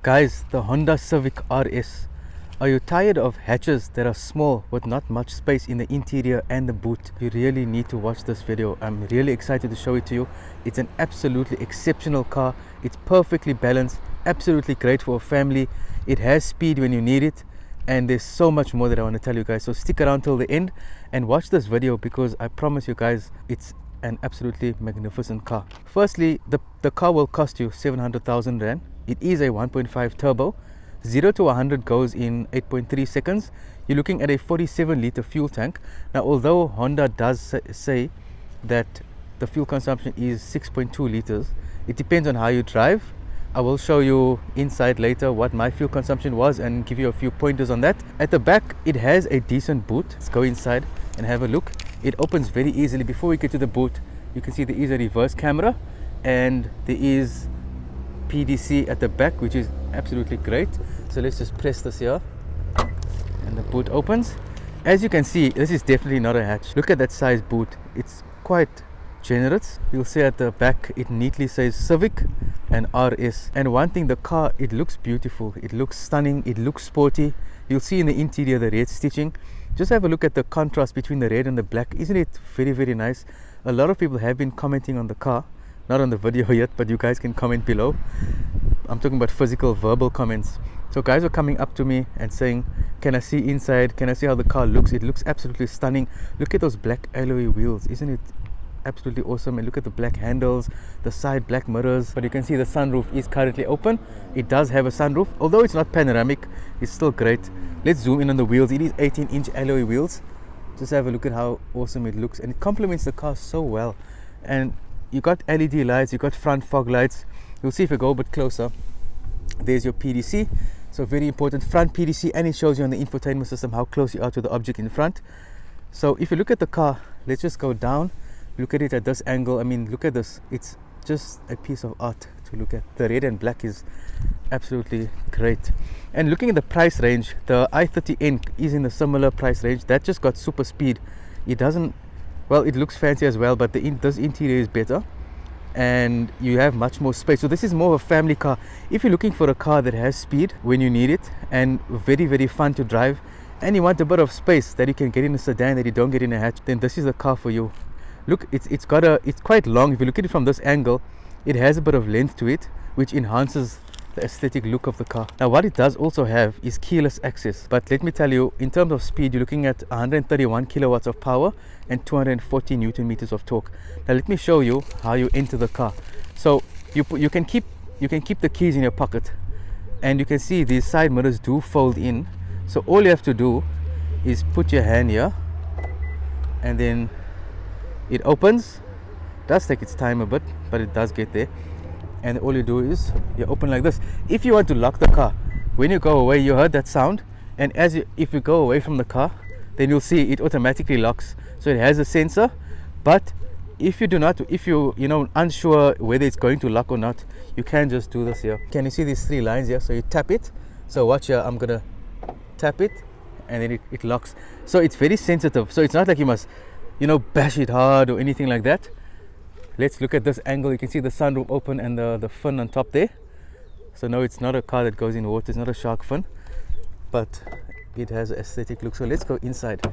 Guys, the Honda Civic RS. Are you tired of hatches that are small with not much space in the interior and the boot? You really need to watch this video. I'm really excited to show it to you. It's an absolutely exceptional car. It's perfectly balanced, absolutely great for a family. It has speed when you need it, and there's so much more that I want to tell you guys. So stick around till the end and watch this video, because I promise you guys it's an absolutely magnificent car. Firstly, the car will cost you 700,000 Rand. It is a 1.5 turbo. 0 to 100 goes in 8.3 seconds. You're looking at a 47 litre fuel tank. Now, although Honda does say that the fuel consumption is 6.2 litres, it depends on how you drive. I will show you inside later what my fuel consumption was and give you a few pointers on that. At the back, it has a decent boot. Let's go inside and have a look. It opens very easily. Before we get to the boot, you can see there is a reverse camera and there is PDC at the back, which is absolutely great. So let's just press this here and the boot opens. As you can see, this is definitely not a hatch. Look at that size boot. It's quite generous. You'll see at the back it neatly says Civic and RS. And one thing, the car, it looks beautiful, it looks stunning, it looks sporty. You'll see in the interior the red stitching. Just have a look at the contrast between the red and the black. Isn't it very, very nice? A lot of people have been commenting on the car, not on the video yet, but you guys can comment below. I'm talking about physical, verbal comments. So guys are coming up to me and saying, can I see inside? Can I see how the car looks? It looks absolutely stunning. Look at those black alloy wheels. Isn't it absolutely awesome? And look at the black handles, the side black mirrors. But you can see the sunroof is currently open. It does have a sunroof, although it's not panoramic. It's still great. Let's zoom in on the wheels. It is 18-inch alloy wheels. Just have a look at how awesome it looks, and it complements the car so well. And you got LED lights, you got front fog lights. You'll see if you go a bit closer, there's your PDC. So very important, front PDC, and it shows you on the infotainment system how close you are to the object in front. So if you look at the car, let's just go down, look at it at this angle. I mean, look at this. It's just a piece of art to look at. The red and black is absolutely great. And looking at the price range, the i30N is in a similar price range. That just got super speed. It doesn't, well, it looks fancy as well, but this interior is better and you have much more space. So this is more of a family car. If you're looking for a car that has speed when you need it and very, very fun to drive, and you want a bit of space that you can get in a sedan that you don't get in a hatch, then this is the car for you. Look, it's quite long. If you look at it from this angle, it has a bit of length to it, which enhances the aesthetic look of the car. Now, what it does also have is keyless access. But let me tell you, in terms of speed, you're looking at 131 kilowatts of power and 240 Newton meters of torque. Now, let me show you how you enter the car. So you can keep the keys in your pocket, and you can see these side mirrors do fold in. So all you have to do is put your hand here, and then it opens. It does take its time a bit, but it does get there. And all you do is you open like this. If you want to lock the car, when you go away, you heard that sound, and if you go away from the car, then you'll see it automatically locks. So it has a sensor. But if you do not, if you unsure whether it's going to lock or not, you can just do this here. Can you see these three lines here? So you tap it. So watch here, I'm gonna tap it, and then it locks. So it's very sensitive. So it's not like you must bash it hard or anything like that. Let's look at this angle. You can see the sunroof open and the fin on top there. So no, it's not a car that goes in water. It's not a shark fin, but it has an aesthetic look. So let's go inside.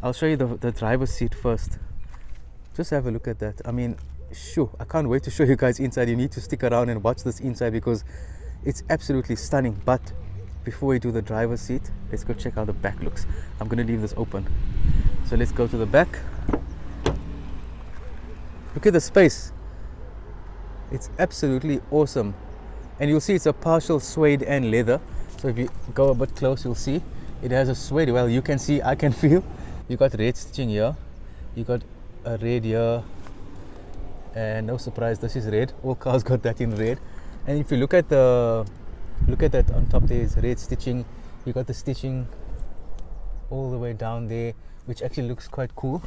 I'll show you the driver's seat first. Just have a look at that. I mean, shoo, I can't wait to show you guys inside. You need to stick around and watch this inside because it's absolutely stunning. But before we do the driver's seat, let's go check how the back looks. I'm going to leave this open. So let's go to the back. Look at the space. It's absolutely awesome. And you'll see it's a partial suede and leather. So if you go a bit close, you'll see it has a suede. Well, you can see, I can feel. You got red stitching here. You got a red here. And no surprise, this is red. All cars got that in red. And if you look at that on top, there is red stitching. You got the stitching all the way down there, which actually looks quite cool.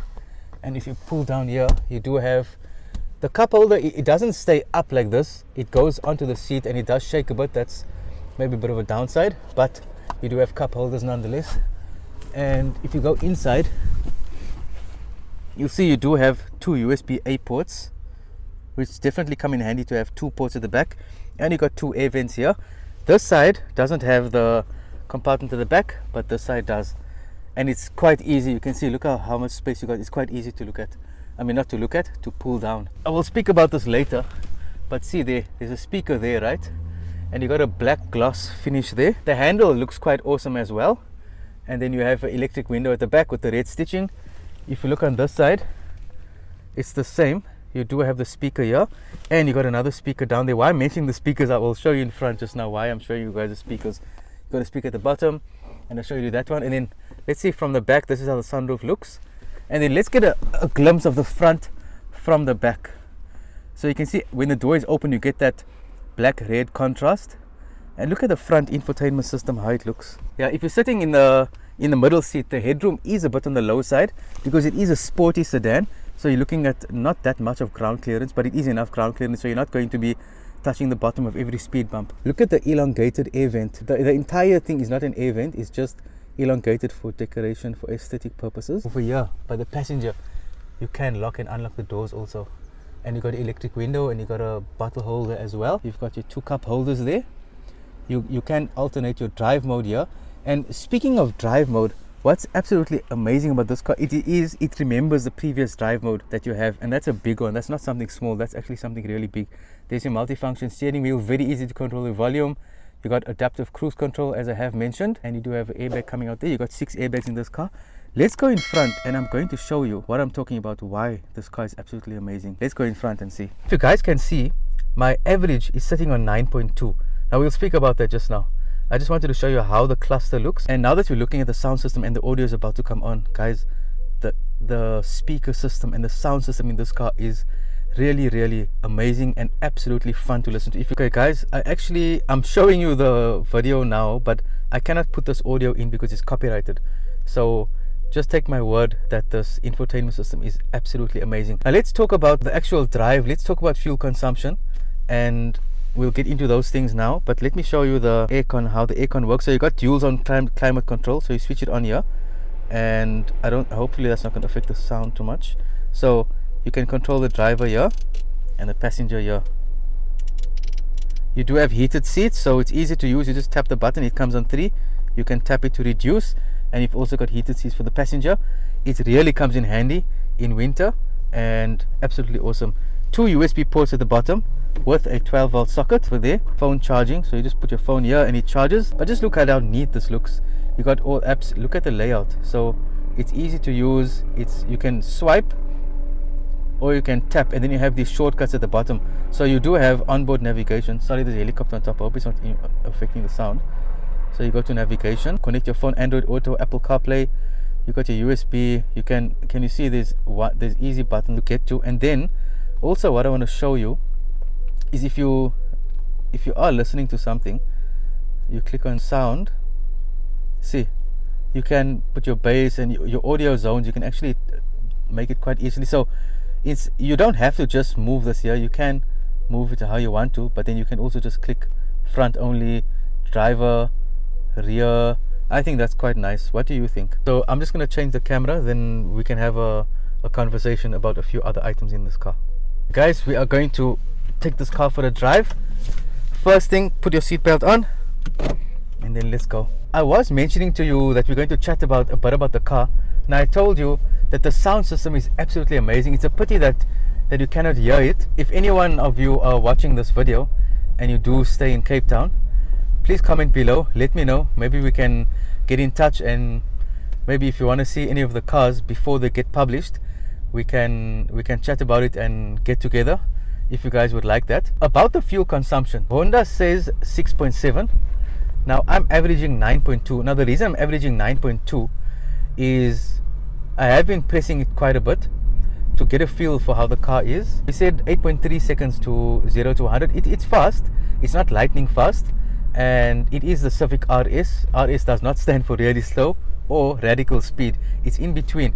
And if you pull down here, you do have the cup holder. It doesn't stay up like this. It goes onto the seat and it does shake a bit. That's maybe a bit of a downside, but you do have cup holders nonetheless. And if you go inside, you'll see you do have two USB-A ports, which definitely come in handy to have two ports at the back. And you got two air vents here. This side doesn't have the compartment at the back, but this side does, and it's quite easy. You can see, look how much space you got. It's quite easy to look at. I mean, not to look at, to pull down. I will speak about this later, but see there's a speaker there, right? And you got a black gloss finish there. The handle looks quite awesome as well. And then you have an electric window at the back with the red stitching. If you look on this side, it's the same. You do have the speaker here, and you got another speaker down there. Why I'm mentioning the speakers, I will show you in front just now why I'm showing you guys the speakers. You got a speaker at the bottom, and I'll show you that one. And then let's see from the back, this is how the sunroof looks. And then let's get a glimpse of the front from the back. So you can see when the door is open, you get that black red contrast. And look at the front infotainment system, how it looks. Yeah, if you're sitting in the middle seat, the headroom is a bit on the low side because it is a sporty sedan. So you're looking at not that much of ground clearance, but it is enough ground clearance, so you're not going to be touching the bottom of every speed bump. Look at the elongated air vent. The entire thing is not an air vent, it's just elongated for decoration, for aesthetic purposes. Over here, by the passenger, you can lock and unlock the doors also. And you got an electric window, and you got a bottle holder as well. You've got your 2 cup holders there. You can alternate your drive mode here. And speaking of drive mode, what's absolutely amazing about this car, it remembers the previous drive mode that you have, and that's a big one. That's not something small, that's actually something really big. There's your multifunction steering wheel, very easy to control the volume. You got adaptive cruise control, as I have mentioned, and you do have an airbag coming out there. You got 6 airbags in this car. Let's go in front, and I'm going to show you what I'm talking about, why this car is absolutely amazing. Let's go in front and see. If you guys can see, my average is sitting on 9.2. Now we'll speak about that just now. I just wanted to show you how the cluster looks. And now that we're looking at the sound system and the audio is about to come on, guys, the speaker system and the sound system in this car is really amazing and absolutely fun to listen to. Okay guys, I'm showing you the video now, but I cannot put this audio in because it's copyrighted. So just take my word that this infotainment system is absolutely amazing. Now let's talk about the actual drive. Let's talk about fuel consumption, and we'll get into those things now, but let me show you the aircon, how the aircon works. So you got dual zone climate control, so you switch it on here, and hopefully that's not going to affect the sound too much. So you can control the driver here and the passenger here. You do have heated seats, so it's easy to use. You just tap the button, it comes on 3. You can tap it to reduce, and you've also got heated seats for the passenger. It really comes in handy in winter, and absolutely awesome. 2 USB ports at the bottom with a 12-volt socket for there, phone charging. So you just put your phone here and it charges. But just look at how neat this looks. You got all apps. Look at the layout. So it's easy to use. You can swipe or you can tap, and then you have these shortcuts at the bottom. So you do have onboard navigation. Sorry, there's a helicopter on top. I hope it's not affecting the sound. So you go to navigation, connect your phone, Android Auto, Apple CarPlay. You got your USB. You can you see there's easy button to get to. And then also what I want to show you is if you are listening to something, you click on sound. See, you can put your bass and your audio zones. You can actually make it quite easily. So you don't have to just move this here. You can move it how you want to, but then you can also just click front only, driver, rear. I think that's quite nice. What do you think? So I'm just going to change the camera, then we can have a conversation about a few other items in this car. Guys, we are going to take this car for a drive. First thing, put your seatbelt on, and then let's go. I was mentioning to you that we're going to chat a bit about the car. Now I told you that the sound system is absolutely amazing. It's a pity that you cannot hear it. If any one of you are watching this video and you do stay in Cape Town, please comment below, let me know. Maybe we can get in touch, and maybe if you want to see any of the cars before they get published, we can chat about it and get together if you guys would like that. About the fuel consumption, Honda says 6.7. Now I'm averaging 9.2. Now the reason I'm averaging 9.2 is I have been pressing it quite a bit to get a feel for how the car is. We said 8.3 seconds to 0 to 100. It's fast. It's not lightning fast, and it is the Civic RS. RS does not stand for really slow or radical speed. It's in between.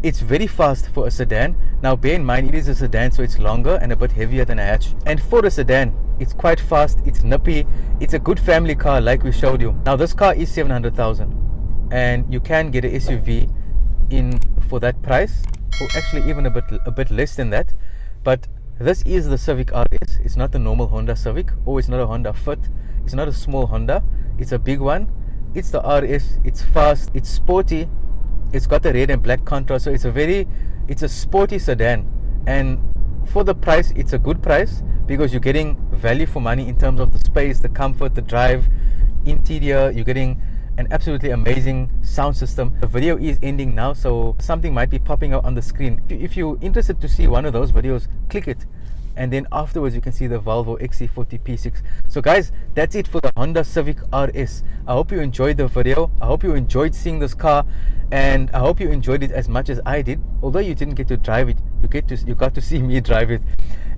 It's very fast for a sedan. Now bear in mind, it is a sedan, so it's longer and a bit heavier than a hatch. And for a sedan, it's quite fast, it's nippy, it's a good family car like we showed you. Now this car is 700,000, and you can get an SUV in for that price, or actually even a bit less than that. But this is the Civic RS. It's not the normal Honda Civic, or it's not a Honda Fit. It's not a small Honda, it's a big one. It's the RS, it's fast, it's sporty, it's got the red and black contrast, so it's a sporty sedan. And for the price, it's a good price because you're getting value for money in terms of the space, the comfort, the drive, interior. You're getting an absolutely amazing sound system. The video is ending now, so something might be popping up on the screen. If you're interested to see one of those videos, click it, and then afterwards you can see the Volvo XC40 P6. So guys, that's it for the Honda Civic RS. I hope you enjoyed the video. I hope you enjoyed seeing this car, and I hope you enjoyed it as much as I did. Although you didn't get to drive it, you got to see me drive it,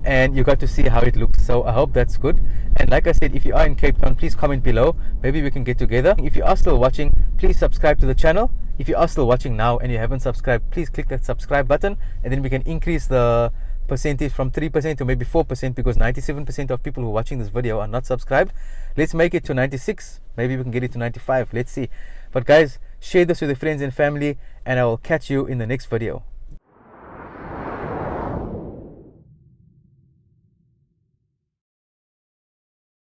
and you got to see how it looks. So I hope that's good. And like I said, if you are in Cape Town, please comment below. Maybe we can get together. If you are still watching, please subscribe to the channel. If you are still watching now and you haven't subscribed, please click that subscribe button, and then we can increase the percentage from 3% to maybe 4%, because 97% of people who are watching this video are not subscribed. Let's make it to 96. Maybe we can get it to 95. Let's see. But guys, share this with your friends and family, and I will catch you in the next video.